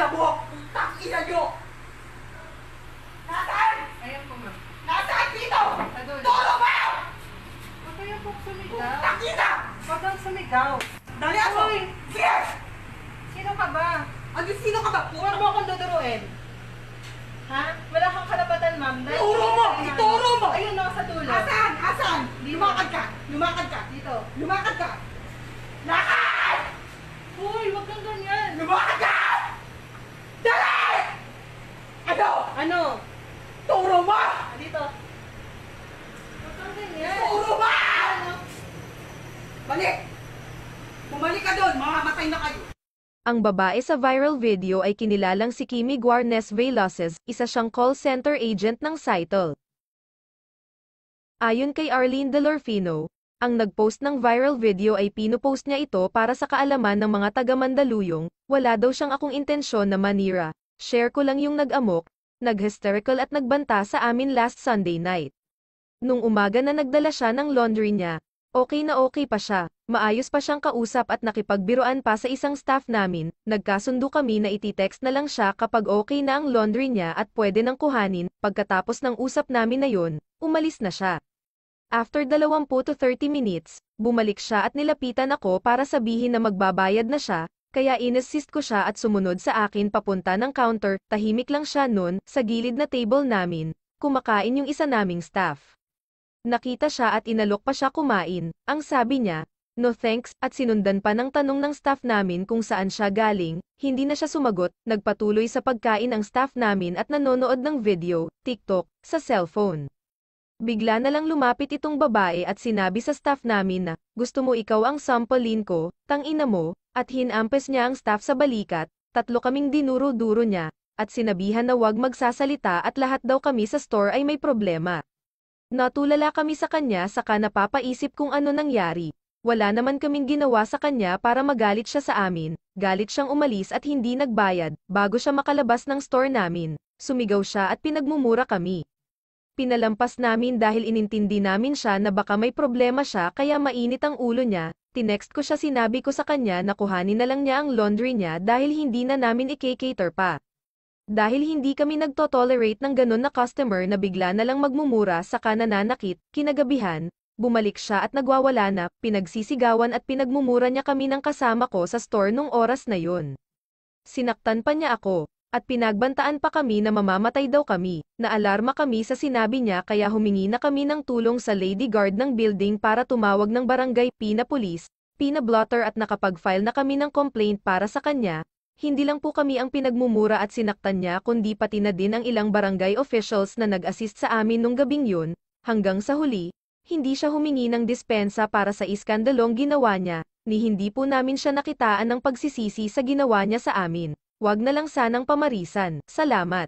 ina mo! Putang ina nyo! Nasaan? Ayan po, ma'am. Nasaan dito? Adol. Turo mo! Huwag kayo po sumigaw. Putang ina! Huwag kang sumigaw. Dali ako! Uy! Sige! Sino ka ba? Ano sino ka ba? Huwag mo akong duduruin. Ha? Wala kang karapatan, ma'am. Ituro mo! Ituro mo! Ayun, nasa dulo. Asan? Asan? Dito. Lumakad ka! Lumakad ka! Dito. Lumakad ka! Lakad! Uy, huwag kang ganyan. Lumakad ka! Dali! Ano? Ano? Turo mo! Dito. Huwag kang ganyan. Turo mo! Ano? Balik! Bumalik ka doon! Mamamatay na kayo! Ang babae sa viral video ay kinilalang si Kimi Guarnes Velasquez, isa siyang call center agent ng Cytel. Ayon kay Arlene Delorfino, ang nagpost ng viral video ay pinupost niya ito para sa kaalaman ng mga taga Mandaluyong, wala daw siyang akong intensyon na manira, share ko lang yung nag-amok, nag-hysterical at nagbanta sa amin last Sunday night. Nung umaga na nagdala siya ng laundry niya, okay na okay pa siya, maayos pa siyang kausap at nakipagbiruan pa sa isang staff namin, nagkasundo kami na iti-text na lang siya kapag okay na ang laundry niya at pwede nang kuhanin, pagkatapos ng usap namin na yon, umalis na siya. After 20 to 30 minutes, bumalik siya at nilapitan ako para sabihin na magbabayad na siya, kaya inassist ko siya at sumunod sa akin papunta ng counter, tahimik lang siya nun, sa gilid na table namin, kumakain yung isa naming staff. Nakita siya at inalok pa siya kumain, ang sabi niya, no thanks, at sinundan pa ng tanong ng staff namin kung saan siya galing, hindi na siya sumagot, nagpatuloy sa pagkain ang staff namin at nanonood ng video, TikTok, sa cellphone. Bigla na lang lumapit itong babae at sinabi sa staff namin na, gusto mo ikaw ang sampalin ko, tangina mo, at hinampes niya ang staff sa balikat, tatlo kaming dinuro-duro niya, at sinabihan na wag magsasalita at lahat daw kami sa store ay may problema. Natulala kami sa kanya saka napapaisip kung ano nangyari. Wala naman kaming ginawa sa kanya para magalit siya sa amin, galit siyang umalis at hindi nagbayad, bago siya makalabas ng store namin, sumigaw siya at pinagmumura kami. Pinalampas namin dahil inintindi namin siya na baka may problema siya kaya mainit ang ulo niya, tinext ko siya sinabi ko sa kanya na kuhanin na lang niya ang laundry niya dahil hindi na namin i-cater pa. Dahil hindi kami nagtotolerate ng ganun na customer na bigla na lang magmumura saka nananakit, kinagabihan, bumalik siya at nagwawala na, pinagsisigawan at pinagmumura niya kami ng kasama ko sa store nung oras na yun. Sinaktan pa niya ako, at pinagbantaan pa kami na mamamatay daw kami, naalarma kami sa sinabi niya kaya humingi na kami ng tulong sa lady guard ng building para tumawag ng barangay Pina Police, Pina Blotter at nakapag-file na kami ng complaint para sa kanya. Hindi lang po kami ang pinagmumura at sinaktan niya kundi pati na din ang ilang barangay officials na nag-assist sa amin nung gabing yun, hanggang sa huli, hindi siya humingi ng dispensa para sa iskandalong ginawa niya, ni hindi po namin siya nakitaan ng pagsisisi sa ginawa niya sa amin. Wag na lang sanang pamarisan. Salamat.